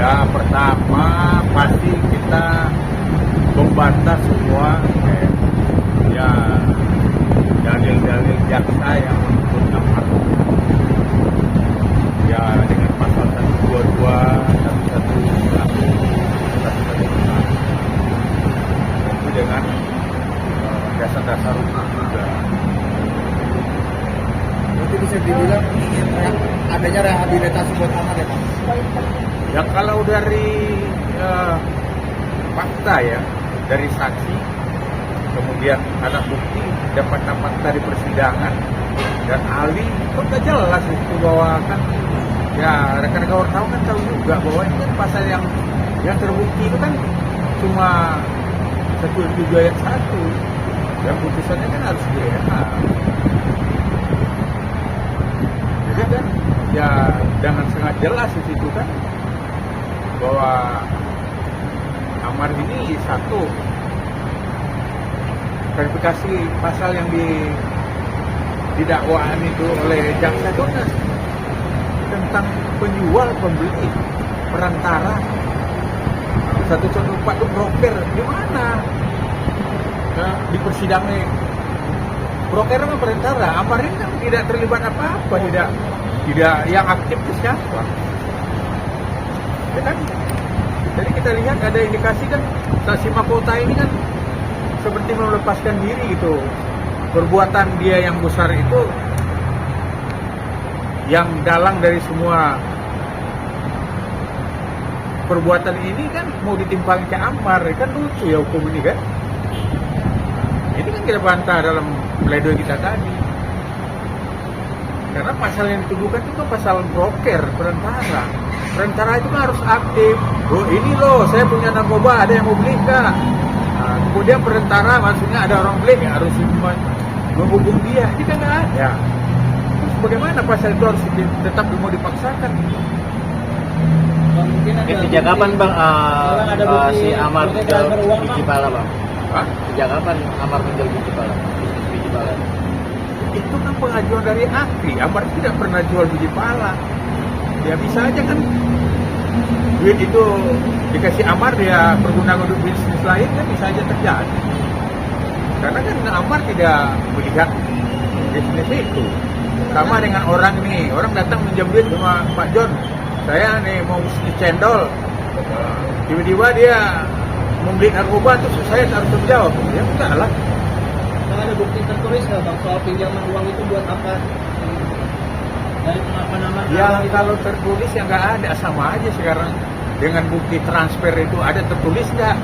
Ya, pertama pasti kita membantah semua ya dalil-dalil jaksa yang menuntut Amar. Ya, dengan pasal 122, 111, 115. Itu dengan dasar-dasar hukum juga. Itu bisa dibilang adanya rehabilitasi buat Amar ya Pak? Ya kalau dari fakta ya, dari saksi, kemudian alat bukti dapat dari persidangan dan ahli, kok udah jelas itu bahwa kan ya rekan-rekan wartawan kan tahu juga bahwa ini kan pasal yang terbukti itu kan cuma 107 ayat 1 dan putusannya kan harus DNA. Jadi kan ya dengan sangat jelas di situ kan bahwa Amar ini satu verifikasi pasal yang didakwaan itu oleh jaksa itu tentang penjual pembeli perantara 114 itu broker di mana di persidangan broker sama perantara. Amar ini kan tidak terlibat apa-apa, tidak yang aktif itu siapa ya kan. Jadi kita lihat ada indikasi kan saksi mahkota ini kan seperti melepaskan diri gitu. Perbuatan dia yang besar itu yang dalang dari semua perbuatan ini kan mau ditimpang ke Amar, kan lucu ya hukum ini kan. Ini kan kita bantah dalam pledoi kita tadi. Karena pasal yang dituduhkan itu kan pasal broker, perantara. Perantara itu kan harus aktif. Oh ini loh, saya punya narkoba, ada yang mau beli enggak? Nah, kemudian perantara maksudnya ada orang beli, ya harus menghubung dia. Ini kan nggak ada. Terus bagaimana pasal itu harus tetap mau dipaksakan? Sejak kapan Bang si Amar menjual biji pala Bang? Hah? Sejak kapan Amar menjual biji pala? Biji pala. Itu kan pengajuan dari Akri. Amar tidak pernah jual biji pala. Ya bisa aja kan duit itu dikasih Amar, dia pergunakan untuk bisnis lain kan bisa aja terjadi. Karena kan Amar tidak melihat bisnis itu. Sama dengan orang nih, orang datang minjam duit sama Pak John. Saya nih mau bisnis cendol. Tiba-tiba dia membeli narkoba, terus saya harus menjawab. Ya enggak lah. Ada bukti tertulis nggak Bang soal pinjaman uang itu buat apa? Dari kenapa nama? Ya kalau tertulis ya nggak ada, sama aja sekarang dengan bukti transfer itu ada tertulis nggak?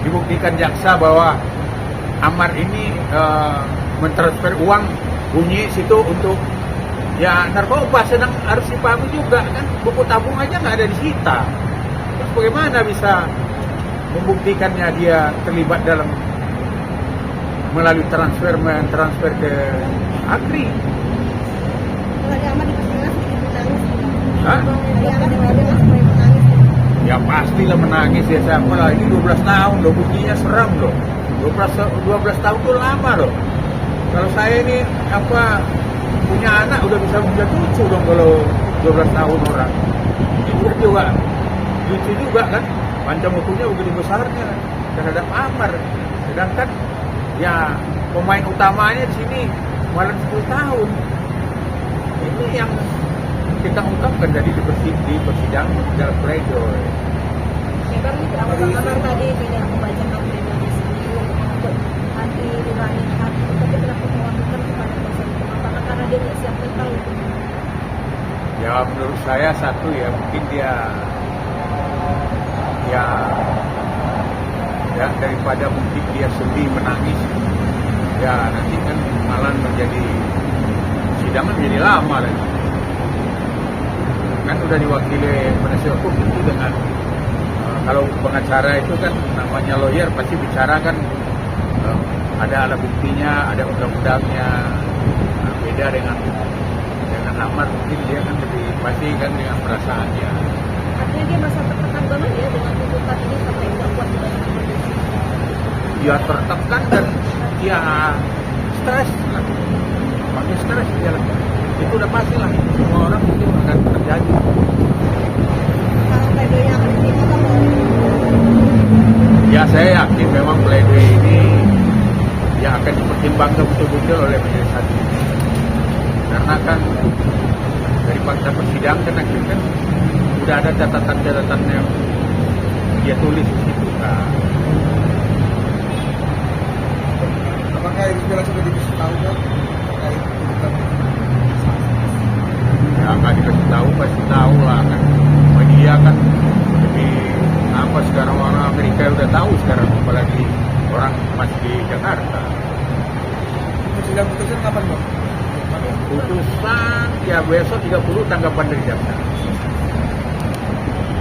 Dibuktikan jaksa bahwa Amar ini mentransfer uang bunyi situ untuk ya narkoba, sedang harus dipahami juga kan buku tabung aja nggak ada disita. Terus bagaimana bisa membuktikannya dia terlibat dalam melalui mentransfer ke Akri? Hah? Ya pastilah menangis ya, siapa lah, ini 12 tahun loh, buktinya seram loh. 12 tahun itu lama loh. Kalau saya ini punya anak udah bisa punya cucu dong kalau 12 tahun orang. Itu juga lucu juga kan, pancam hukumnya begitu besarnya terhadap Amar. Sedangkan ya pemain utamanya di sini malah 10 tahun. Ini yang kita ungkapkan dari di persidangan dalam pledoi. Ya Bang, Amar tadi tidak membacakan pledoi sendiri untuk hati nurani hati, tapi kenapa melakukan kepada kuasa hukum? Apakah karena dia tidak siap tahu? Ya menurut saya satu ya mungkin dia ya daripada mungkin dia sedih menangis ya nanti kan malah menjadi sidangan menjadi lama lagi. Kan udah diwakili penasihat hukum itu dengan kalau pengacara itu kan namanya lawyer pasti bicara kan ada alat buktinya, ada undang-undangnya. Nah, beda dengan Amar, mungkin dia kan lebih pasti kan dengan perasaannya. Artinya dia masa tertekan banget ya dengan tuntutan ini sampai nggak kuat dengan Dia tertekan dan dia stres lah. Makin stres dia lah. Itu udah pasti lah. Semua orang mungkin akan terjadi. kalau pledoi akan diterima Bang. Ya saya yakin memang pledoi ini ya akan dipertimbangkan betul-betul oleh majelis hakim. Karena kan dari fakta persidangan kan akhirnya kan udah ada catatan-catatan yang dia tulis di situ. Nah, Apakah Irish Bella sudah dikasih tahu kan terkait tuntutan? ya nggak dikasih tahu pasti tahu lah kan. Media kan lebih apa sekarang orang Amerika udah tahu sekarang, apalagi orang masih di Jakarta. Sidang putusan kapan Bang? Putusan ya besok 30 tanggapan dari jaksa.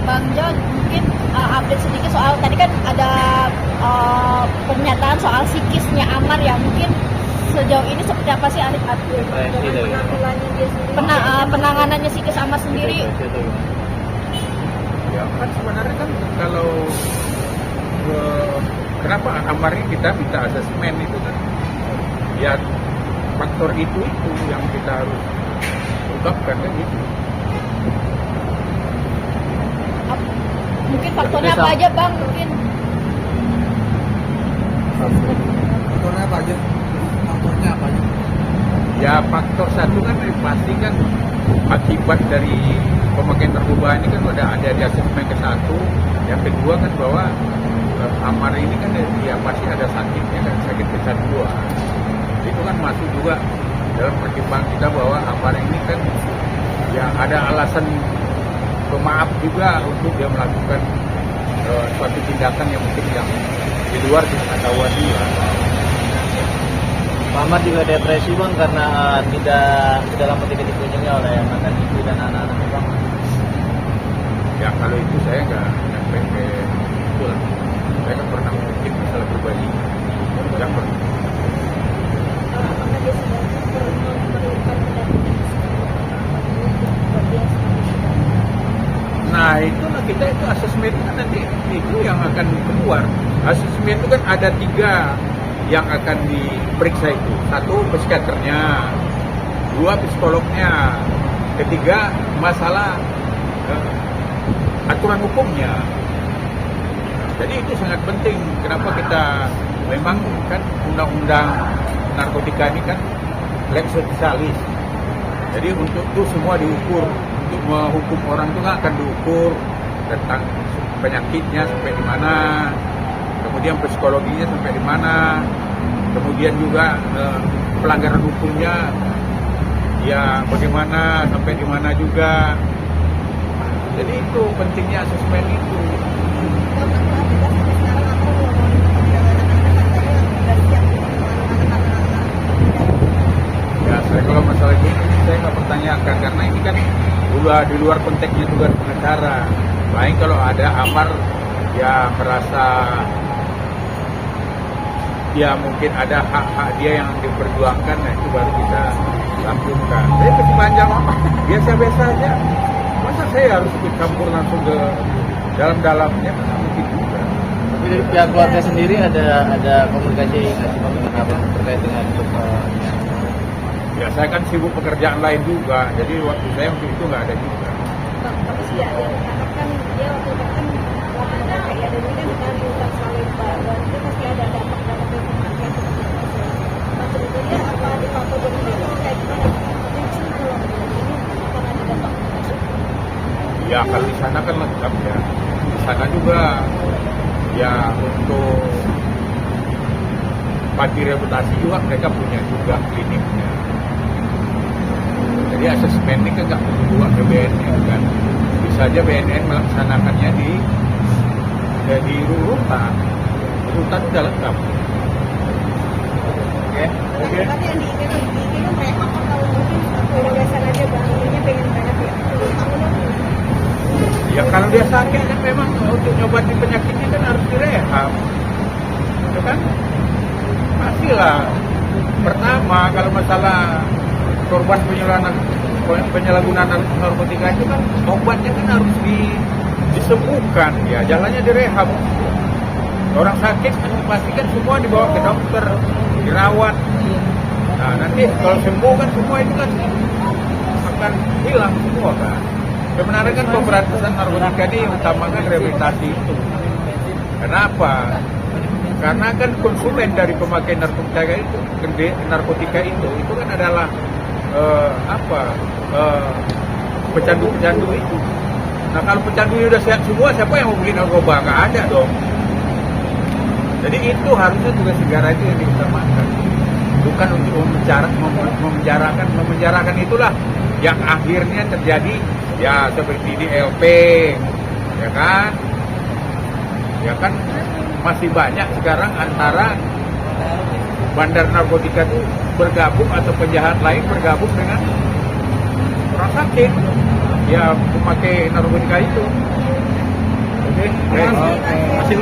Bang John, mungkin update sedikit soal tadi kan ada pernyataan soal psikisnya Amar ya, mungkin sejauh ini seperti apa sih Alif Abdul? Penampilannya dia sendiri. Penanganannya psikis Amar sendiri? Ya kan sebenarnya kan kalau kenapa Amar ini kita minta asesmen itu kan ya faktor itu yang kita harus ungkapkan kan gitu. Mungkin faktornya apa aja Bang? Mungkin Faktornya apa aja? Faktornya apa aja? Ya faktor satu kan pasti kan akibat dari pemakaian narkoba ini kan ada di asesmen ke satu. Yang kedua kan bahwa Amar ini kan dia pasti ada sakitnya kan, sakit kecanduan. Itu kan masuk juga dalam pertimbangan kita bahwa Amar ini kan ya ada alasan pemaaf juga untuk dia melakukan suatu tindakan yang mungkin yang di luar pengetahuan dia. Pak Ahmad juga depresi Bang karena tidak lama tidak dikunjungi oleh mantan istri dan anak-anaknya Bang. Ya kalau itu saya nggak nyampe ke itu lah. Saya kan pernah mungkin masalah pribadi. Nggak pernah. Apakah dia sudah memerlukan pendampingan psikolog? Nah itu lah kita itu asesmen kan nanti itu yang akan keluar. Asesmen itu kan ada 3 yang akan diperiksa itu. 1 psikiaternya, 2 psikolognya, 3 masalah aturan hukumnya. Jadi itu sangat penting. Kenapa kita memang kan undang-undang narkotika ini kan lex specialis. Jadi untuk itu semua diukur. Untuk menghukum orang itu nggak akan diukur tentang penyakitnya sampai di mana, kemudian psikologinya sampai di mana, kemudian juga pelanggaran hukumnya ya bagaimana sampai di mana juga. Jadi itu pentingnya asesmen itu. Ya saya kalau masalah ini saya nggak pertanyakan karena ini kan udah di luar konteksnya tugas pengacara. Lain kalau ada Amar ya merasa ya mungkin ada hak-hak dia yang diperjuangkan, nah itu baru kita lampungkan. Saya masih panjang apa? Biasa-biasa aja. Masa saya harus ikut campur langsung ke dalam-dalamnya? Masa mungkin juga. Tapi dari pihak keluarga sendiri ada komunikasi nggak sih Bang dengan Abang terkait dengan Ya saya kan sibuk pekerjaan lain juga, jadi waktu saya untuk itu nggak ada juga. Bang, tapi sih ya, yang dikatakan dia waktu itu kan waktu kayak ada ini kan dengan bukan selalu dan itu pasti ada dampak-dampak yang kematian seperti itu. Maksud itu dia apa di faktor begini itu kayak gimana? Mungkin kalau ini akan ada dampak. Ya kalau di sana kan lengkap ya. Di sana juga ya untuk panti rehabilitasi juga mereka punya juga kliniknya. Jadi asesmen ini kan nggak perlu juga ke BNN kan. Bisa aja BNN melaksanakannya di rutan. Rutan udah lengkap. Oke. Tapi yang di ini kan mereka kalau mungkin kebebasan aja bang, ini pengen banyak ya. Ya kalau dia sakit kan memang untuk nyobati penyakitnya kan harus direhab. Itu kan? pastilah. Pertama, kalau masalah korban penyalahgunaan narkotika itu kan obatnya kan harus disembuhkan, ya jalannya direhab. Orang sakit kan dipastikan semua dibawa ke dokter, dirawat. Nah nanti kalau sembuh kan semua itu kan akan hilang semua kan. Sebenarnya kan pemberantasan narkotika ini utamakan rehabilitasi itu. Kenapa? Karena kan konsumen dari pemakai narkotika itu kan adalah pecandu-pecandu itu. Nah kalau pecandunya udah sehat semua, siapa yang mau beli narkoba? Nggak ada dong. Jadi itu harusnya tugas negara itu yang diutamakan, bukan untuk memenjarakan itulah yang akhirnya terjadi ya seperti di LP, ya kan masih banyak sekarang antara bandar narkotika itu bergabung atau penjahat lain bergabung dengan orang sakit, ya pemakai narkotika itu. Oke. Masih